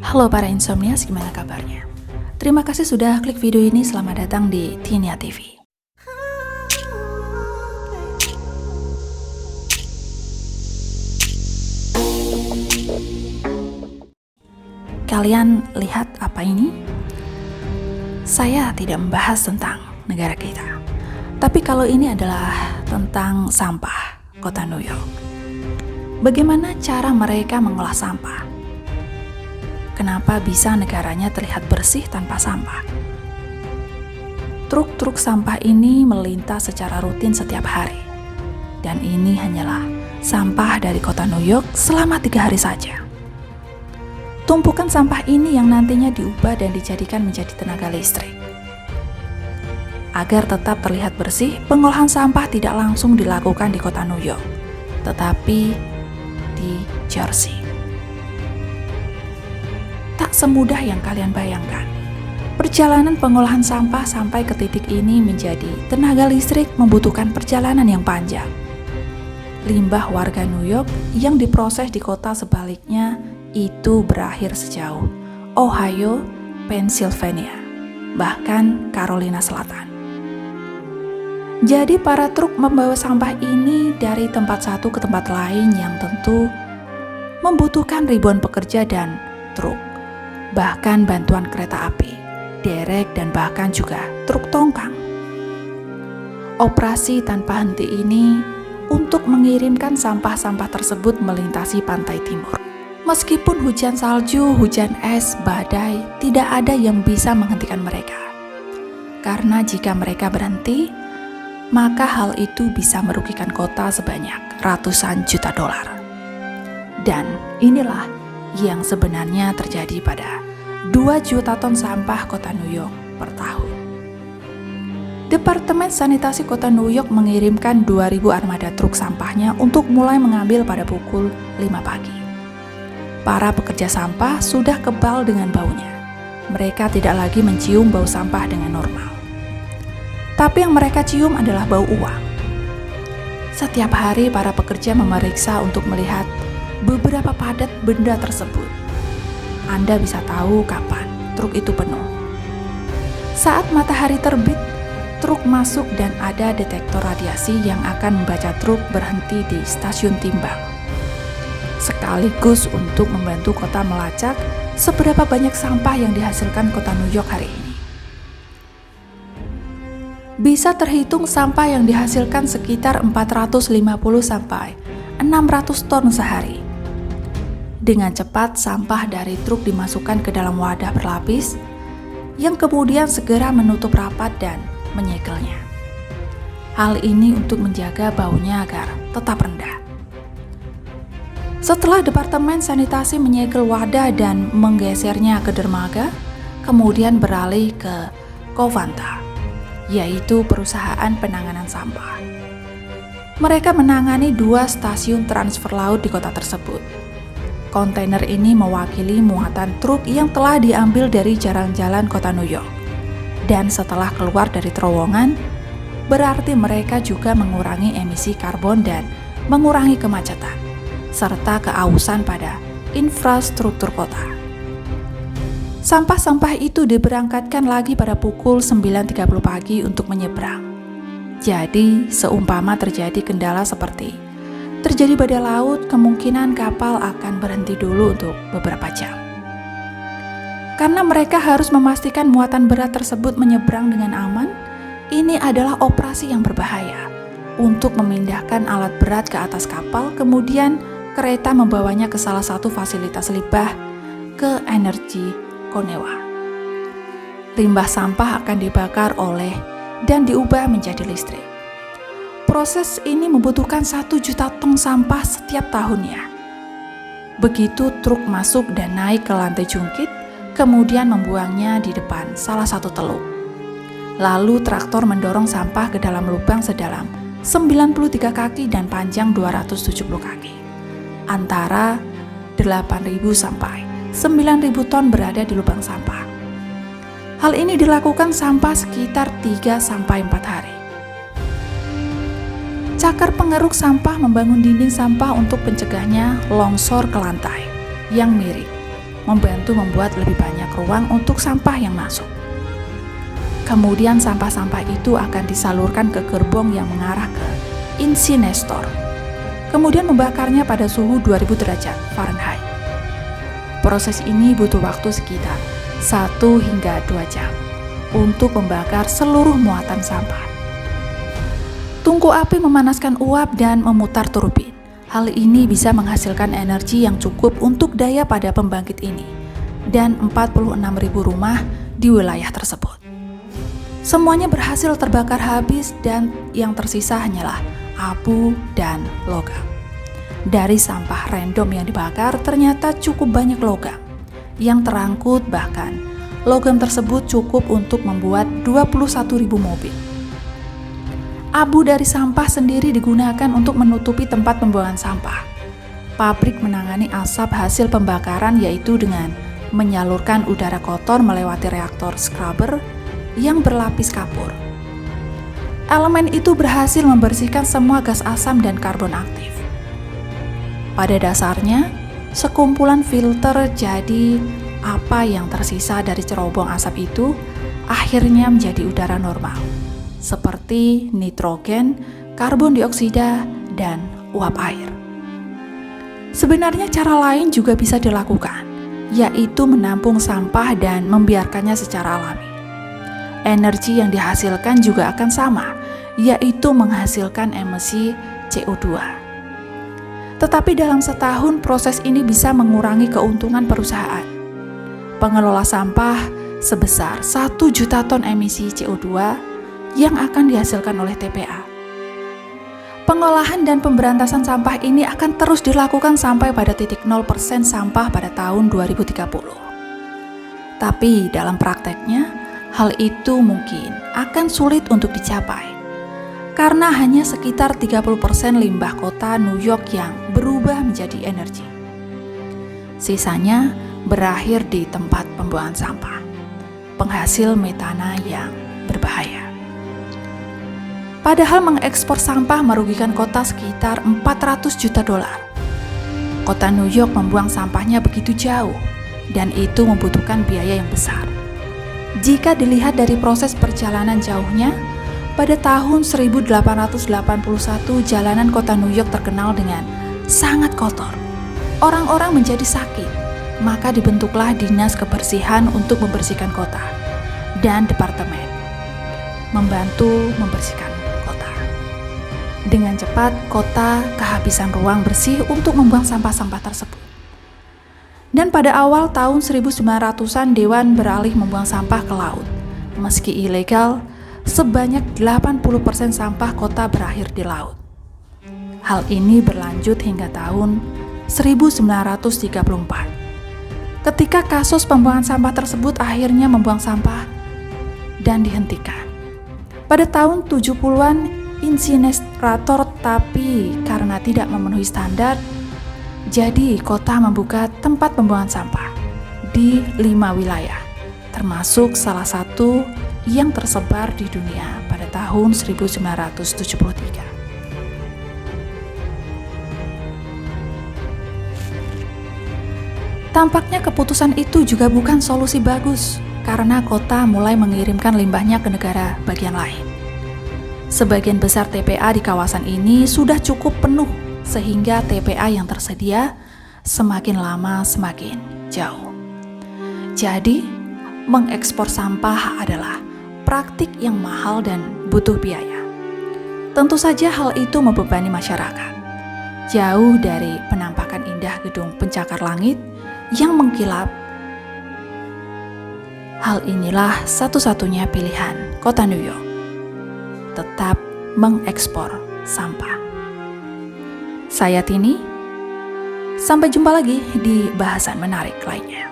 Halo para insomnias, gimana kabarnya? Terima kasih sudah klik video ini, selamat datang di Tinia TV. Kalian lihat apa ini? Saya tidak membahas tentang negara kita. Tapi kalau ini adalah tentang sampah kota New York. Bagaimana cara mereka mengolah sampah? Kenapa bisa negaranya terlihat bersih tanpa sampah? Truk-truk sampah ini melintas secara rutin setiap hari. Dan ini hanyalah sampah dari kota New York selama 3 hari saja. Tumpukan sampah ini yang nantinya diubah dan dijadikan menjadi tenaga listrik. Agar tetap terlihat bersih, pengolahan sampah tidak langsung dilakukan di kota New York, tetapi di Jersey. Tak semudah yang kalian bayangkan. Perjalanan pengolahan sampah sampai ke titik ini menjadi tenaga listrik membutuhkan perjalanan yang panjang. Limbah warga New York yang diproses di kota sebaliknya itu berakhir sejauh Ohio, Pennsylvania, bahkan Carolina Selatan. Jadi para truk membawa sampah ini dari tempat satu ke tempat lain yang tentu membutuhkan ribuan pekerja dan truk, bahkan bantuan kereta api, derek, dan bahkan juga truk tongkang. Operasi tanpa henti ini untuk mengirimkan sampah-sampah tersebut melintasi pantai timur. Meskipun hujan salju, hujan es, badai, tidak ada yang bisa menghentikan mereka. Karena jika mereka berhenti, maka hal itu bisa merugikan kota sebanyak ratusan juta dolar. Dan inilah yang sebenarnya terjadi pada 2 juta ton sampah kota New York per tahun. Departemen Sanitasi Kota New York mengirimkan 2.000 armada truk sampahnya untuk mulai mengambil pada pukul 5 pagi. Para pekerja sampah sudah kebal dengan baunya. Mereka tidak lagi mencium bau sampah dengan normal. Tapi yang mereka cium adalah bau uang. Setiap hari para pekerja memeriksa untuk melihat beberapa padat benda tersebut. Anda bisa tahu kapan truk itu penuh. Saat matahari terbit, truk masuk dan ada detektor radiasi yang akan membaca truk berhenti di stasiun timbang. Sekaligus untuk membantu kota melacak seberapa banyak sampah yang dihasilkan kota New York hari ini. Bisa terhitung sampah yang dihasilkan sekitar 450 sampai 600 ton sehari. Dengan cepat sampah dari truk dimasukkan ke dalam wadah berlapis yang kemudian segera menutup rapat dan menyegelnya. Hal ini untuk menjaga baunya agar tetap rendah. Setelah Departemen Sanitasi menyegel wadah dan menggesernya ke dermaga, kemudian beralih ke Covanta, yaitu perusahaan penanganan sampah. Mereka menangani 2 stasiun transfer laut di kota tersebut. Kontainer ini mewakili muatan truk yang telah diambil dari jalan-jalan kota New York. Dan setelah keluar dari terowongan, berarti mereka juga mengurangi emisi karbon dan mengurangi kemacetan, serta keausan pada infrastruktur kota. Sampah-sampah itu diberangkatkan lagi pada pukul 9.30 pagi untuk menyeberang. Jadi, seumpama terjadi kendala seperti terjadi badai laut, kemungkinan kapal akan berhenti dulu untuk beberapa jam. Karena mereka harus memastikan muatan berat tersebut menyeberang dengan aman, ini adalah operasi yang berbahaya. Untuk memindahkan alat berat ke atas kapal, kemudian kereta membawanya ke salah satu fasilitas limbah ke Energy Konewa. Limbah sampah akan dibakar oleh dan diubah menjadi listrik. Proses ini membutuhkan 1 juta ton sampah setiap tahunnya. Begitu truk masuk dan naik ke lantai jungkit, kemudian membuangnya di depan salah satu teluk. Lalu traktor mendorong sampah ke dalam lubang sedalam 93 kaki dan panjang 270 kaki. Antara 8.000 sampai 9.000 ton berada di lubang sampah. Hal ini dilakukan sampah sekitar 3 sampai 4 hari. Cakar pengeruk sampah membangun dinding sampah untuk pencegahnya longsor ke lantai yang miring. membantu membuat lebih banyak ruang untuk sampah yang masuk. Kemudian sampah-sampah itu akan disalurkan ke gerbong yang mengarah ke insinerator, kemudian membakarnya pada suhu 2000 derajat Fahrenheit. Proses ini butuh waktu sekitar 1 hingga 2 jam untuk membakar seluruh muatan sampah. Tungku api memanaskan uap dan memutar turbin. Hal ini bisa menghasilkan energi yang cukup untuk daya pada pembangkit ini dan 46.000 rumah di wilayah tersebut. Semuanya berhasil terbakar habis dan yang tersisa hanyalah abu dan logam. Dari sampah random yang dibakar ternyata cukup banyak logam yang terangkut, bahkan logam tersebut cukup untuk membuat 21.000 mobil. Abu dari sampah sendiri digunakan untuk menutupi tempat pembuangan sampah. Pabrik menangani asap hasil pembakaran yaitu dengan menyalurkan udara kotor melewati reaktor scrubber yang berlapis kapur. Elemen itu berhasil membersihkan semua gas asam dan karbon aktif. Pada dasarnya, sekumpulan filter jadi apa yang tersisa dari cerobong asap itu akhirnya menjadi udara normal, seperti nitrogen, karbon dioksida, dan uap air. Sebenarnya cara lain juga bisa dilakukan, yaitu menampung sampah dan membiarkannya secara alami. Energi yang dihasilkan juga akan sama, yaitu menghasilkan emisi CO2. Tetapi dalam setahun proses ini bisa mengurangi keuntungan perusahaan. Pengelola sampah sebesar 1 juta ton emisi CO2 yang akan dihasilkan oleh TPA. Pengolahan dan pemberantasan sampah ini akan terus dilakukan sampai pada titik 0% sampah pada tahun 2030. Tapi dalam prakteknya, hal itu mungkin akan sulit untuk dicapai karena hanya sekitar 30% limbah kota New York yang berubah menjadi energi. Sisanya berakhir di tempat pembuangan sampah, penghasil metana yang berbahaya. Padahal mengekspor sampah merugikan kota sekitar 400 juta dolar. Kota New York membuang sampahnya begitu jauh dan itu membutuhkan biaya yang besar. Jika dilihat dari proses perjalanan jauhnya, pada tahun 1881 jalanan kota New York terkenal dengan sangat kotor. Orang-orang menjadi sakit, maka dibentuklah dinas kebersihan untuk membersihkan kota dan departemen membantu membersihkan kota. Dengan cepat, kota kehabisan ruang bersih untuk membuang sampah-sampah tersebut. Dan pada awal tahun 1900-an Dewan beralih membuang sampah ke laut. Meski ilegal, sebanyak 80% sampah kota berakhir di laut. Hal ini berlanjut hingga tahun 1934. Ketika kasus pembuangan sampah tersebut akhirnya membuang sampah dan dihentikan. Pada tahun 70-an insinerator, tapi karena tidak memenuhi standar, jadi kota membuka tempat pembuangan sampah di 5 wilayah, termasuk salah satu yang tersebar di dunia pada tahun 1973. Tampaknya keputusan itu juga bukan solusi bagus, karena kota mulai mengirimkan limbahnya ke negara bagian lain. Sebagian besar TPA di kawasan ini sudah cukup penuh, sehingga TPA yang tersedia semakin lama semakin jauh. Jadi, mengekspor sampah adalah praktik yang mahal dan butuh biaya. Tentu saja hal itu membebani masyarakat. Jauh dari penampakan indah gedung pencakar langit yang mengkilap, hal inilah satu-satunya pilihan kota New York. Tetap mengekspor sampah. Saya Tini, sampai jumpa lagi di bahasan menarik lainnya.